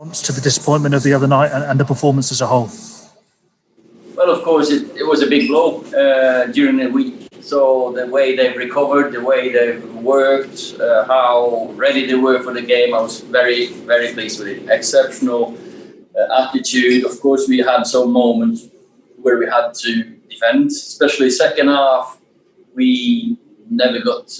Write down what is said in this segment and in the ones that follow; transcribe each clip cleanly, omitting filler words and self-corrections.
To the disappointment of the other night and the performance as a whole? Well, of course, it was a big blow during the week. So the way they've recovered, the way they've worked, how ready they were for the game, I was very, very pleased with it. Exceptional attitude. Of course, we had some moments where we had to defend, especially second half. We never got...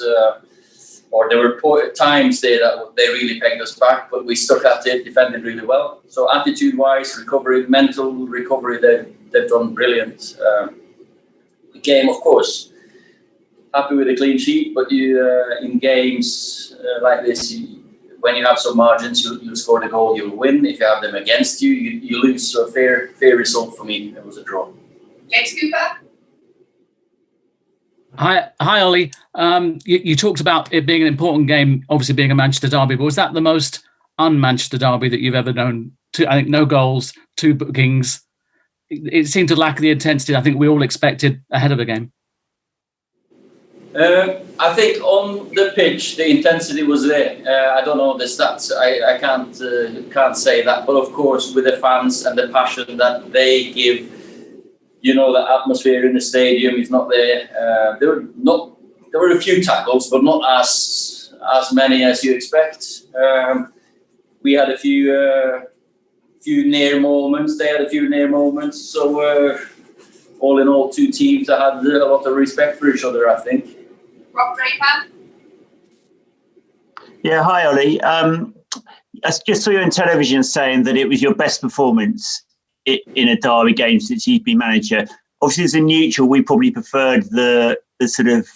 or there were times there that they really pegged us back, but we stuck at it, defended really well. So attitude-wise, recovery, mental recovery, they've done brilliant. The game, of course, happy with a clean sheet, but in games like this, when you have some margins, you'll score the goal, you'll win. If you have them against you, you lose. So fair result for me. It was a draw. James Cooper. Hi, Ollie. You talked about it being an important game, obviously being a Manchester derby, but was that the most un-Manchester derby that you've ever known? I think no goals, 2 bookings. It seemed to lack the intensity I think we all expected ahead of the game. I think on the pitch, the intensity was there. I don't know the stats. I can't say that. But of course, with the fans and the passion that they give, the atmosphere in the stadium is not there. There were a few tackles, but not as many as you expect. We had a few near moments. They had a few near moments. So all in all, 2 teams that had a lot of respect for each other, I think. Rob Draper. Yeah, hi Ollie. I just saw you on television saying that it was your best performance in a derby game since you've been manager. Obviously, as a neutral, we probably preferred the sort of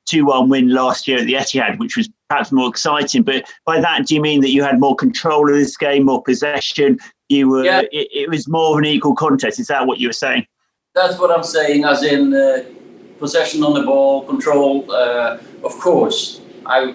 2-1 win last year at the Etihad, which was perhaps more exciting. But by that, do you mean that you had more control of this game, more possession? It was more of an equal contest. Is that what you were saying? That's what I'm saying, as in possession on the ball, control. Of course, I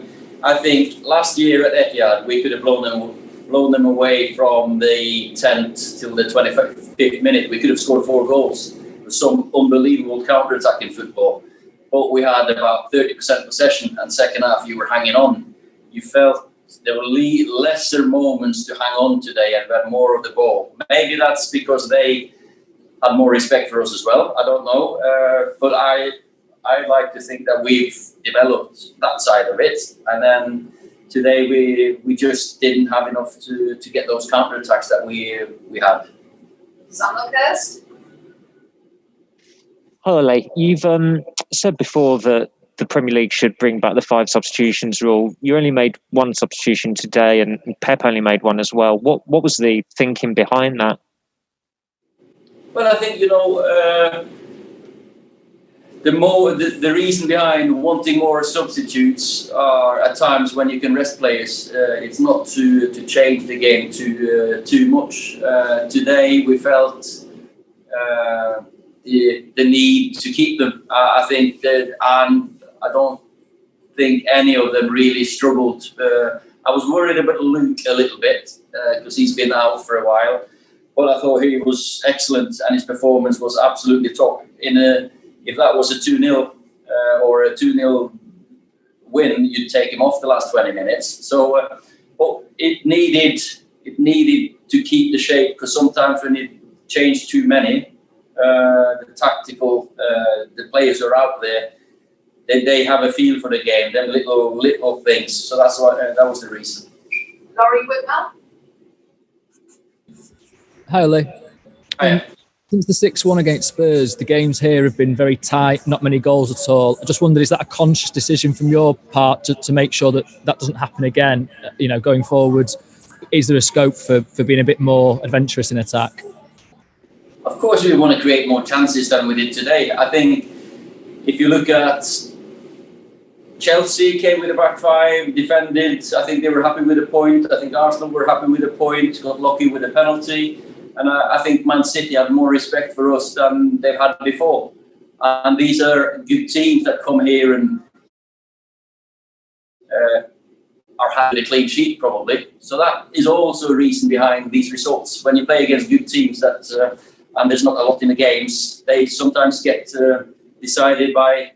think last year at Etihad we could have blown them away from the 10th till the 25th minute. We could have scored 4 goals. It was some unbelievable counter-attacking football. But we had about 30% possession, and second half you were hanging on. You felt there were lesser moments to hang on today and had more of the ball. Maybe that's because they had more respect for us as well. I don't know. But I like to think that we've developed that side of it. And then today we just didn't have enough to get those counter-attacks that we had. Samuel Kirst. Ole, you've said before that the Premier League should bring back the 5 substitutions rule. You only made 1 substitution today, and Pep only made 1 as well. What was the thinking behind that? Well, I think the reason behind wanting more substitutes are at times when you can rest players. It's not to change the game too much. Today we felt the need to keep them. I think that, and I don't think any of them really struggled. I was worried about Luke a little bit because he's been out for a while, but I thought he was excellent and his performance was absolutely top. If that was a 2-0 or a 2-0 win, you'd take him off the last 20 minutes. So, but it needed to keep the shape, because sometimes when you change too many, the tactical, the players are out there. They have a feel for the game. Them little things. So that's what that was the reason. Laurie Whitmell. Hi, Ole. Since the 6-1 against Spurs, the games here have been very tight, not many goals at all. I just wondered, is that a conscious decision from your part to make sure that doesn't happen again, going forward? Is there a scope for being a bit more adventurous in attack? Of course, we want to create more chances than we did today. I think if you look at Chelsea, came with a back 5, defended. I think they were happy with the point. I think Arsenal were happy with the point, got lucky with the penalty. And I think Man City had more respect for us than they've had before. And these are good teams that come here and are having a clean sheet, probably. So that is also a reason behind these results. When you play against good teams and there's not a lot in the games, they sometimes get decided by a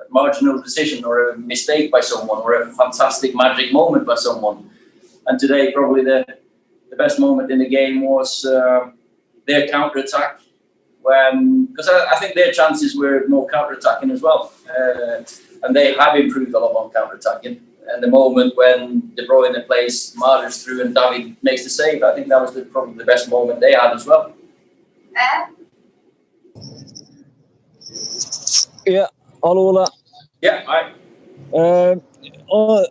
marginal decision or a mistake by someone or a fantastic magic moment by someone. And today, probably the the best moment in the game was their counter-attack. Because I think their chances were more counter-attacking as well. And they have improved a lot on counter-attacking. And the moment when De Bruyne plays Mahrez through and David makes the save, I think that was probably the best moment they had as well. Yeah, Ole. Yeah,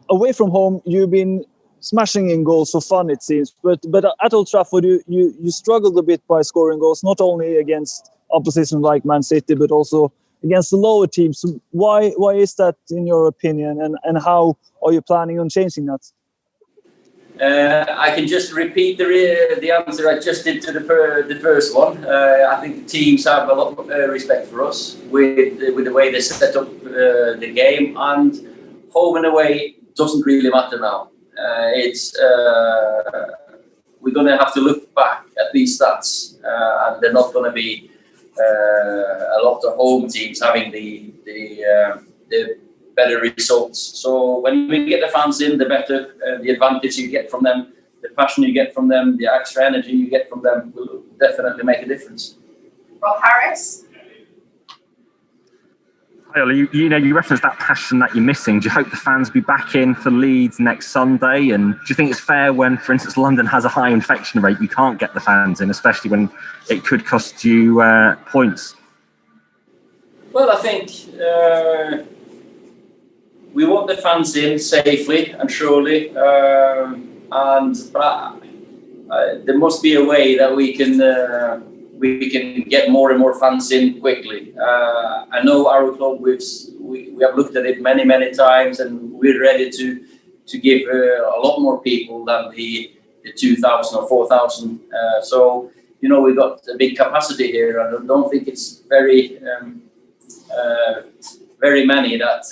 away from home, you've been smashing in goals for fun, it seems. But at Old Trafford, you struggled a bit by scoring goals, not only against opposition like Man City, but also against the lower teams. Why is that, in your opinion, and how are you planning on changing that? I can just repeat the answer I just did to the first one. I think the teams have a lot of respect for us with the way they set up the game, and home and away doesn't really matter now. We're going to have to look back at these stats, and they're not going to be a lot of home teams having the better results. So when we get the fans in, the better the advantage you get from them, the passion you get from them, the extra energy you get from them will definitely make a difference. Rob Harris. Hi, Ole. You referenced that passion that you're missing. Do you hope the fans be back in for Leeds next Sunday? And do you think it's fair when, for instance, London has a high infection rate, you can't get the fans in, especially when it could cost you points? Well, I think we want the fans in safely and surely, but there must be a way that we can get more and more fans in quickly. I know our club, we have looked at it many times, and we're ready to give a lot more people than the 2,000 or 4,000. So we've got a big capacity here, and I don't think it's very many that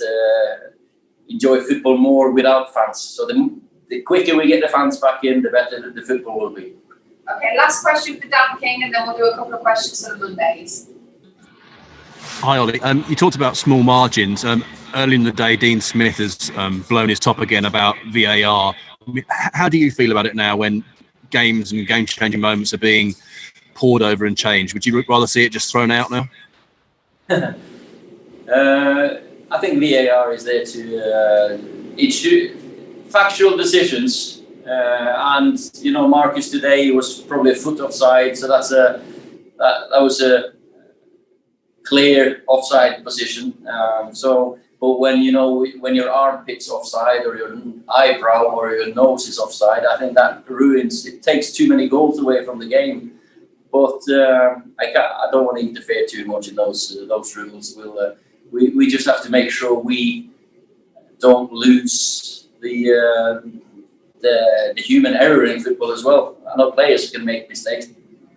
enjoy football more without fans. So the quicker we get the fans back in, the better the football will be. Okay, last question for Dan King, and then we'll do a couple of questions for the Mondays. Hi, Ole. You talked about small margins. Early in the day, Dean Smith has blown his top again about VAR. How do you feel about it now when games and game-changing moments are being poured over and changed? Would you rather see it just thrown out now? I think VAR is there to issue factual decisions. And Marcus today was probably a foot offside, so that was a clear offside position. But when your armpit's offside, or your eyebrow or your nose is offside, I think that ruins. It takes too many goals away from the game. But I don't want to interfere too much in those rules. We just have to make sure we don't lose the human error in football as well. I know players can make mistakes,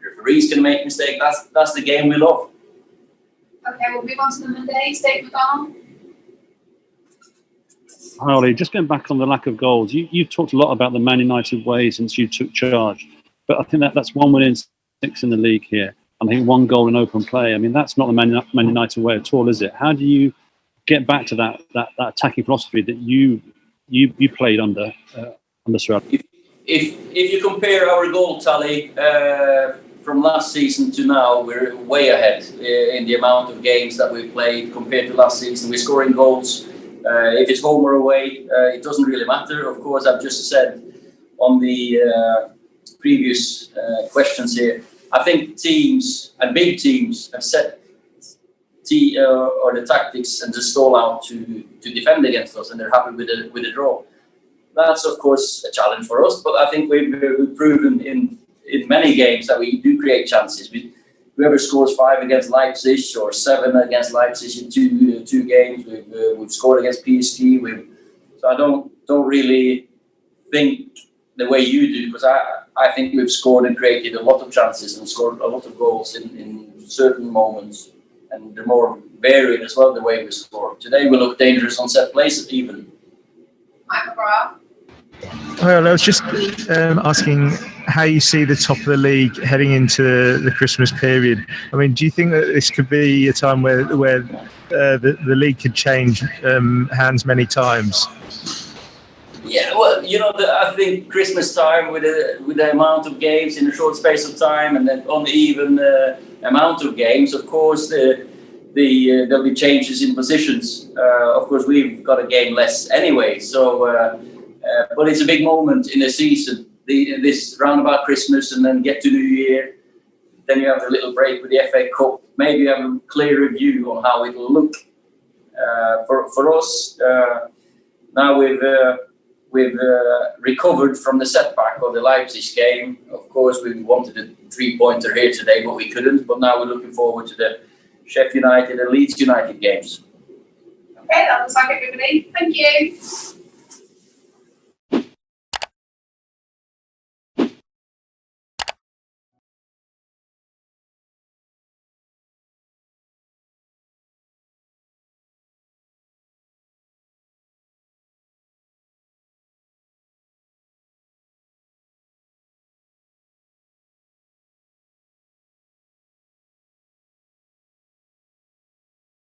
referees can make mistakes. That's the game we love. Okay, we'll move on to the Mondays. Dave McDonald. Hi, Ole. Just going back on the lack of goals, you've talked a lot about the Man United way since you took charge, but I think that's 1 win in 6 in the league here. I think 1 goal in open play. I mean, that's not the Man United way at all, is it? How do you get back to that attacking philosophy that you played under Solskjaer? If you compare our goal tally from last season to now, we're way ahead in the amount of games that we've played compared to last season. We're scoring goals. If it's home or away, it doesn't really matter. Of course, I've just said on the previous questions here, I think teams and big teams have set or the tactics and the stall out to defend against us, and they're happy with the draw. That's of course a challenge for us, but I think we've proven in many games that we do create chances. Whoever scores 5 against Leipzig or 7 against Leipzig in two games, we've scored against PSG. So I don't really think the way you do, because I think we've scored and created a lot of chances and scored a lot of goals in certain moments, and they're more varied as well the way we score. Today we look dangerous on set plays even. Mike McGrath. Well, I was just asking how you see the top of the league heading into the Christmas period. I mean, do you think that this could be a time where the league could change hands many times? Yeah, well, I think Christmas time with the amount of games in a short space of time, and then uneven amount of games, of course, there'll be changes in positions. Of course, we've got a game less anyway, so but it's a big moment in the season. This round about Christmas, and then get to New Year. Then you have a little break with the FA Cup. Maybe you have a clearer view on how it will look. For us, now we've recovered from the setback of the Leipzig game. Of course, we wanted a 3-pointer here today, but we couldn't. But now we're looking forward to the Sheffield United and Leeds United games. Okay, that looks like everybody. Thank you.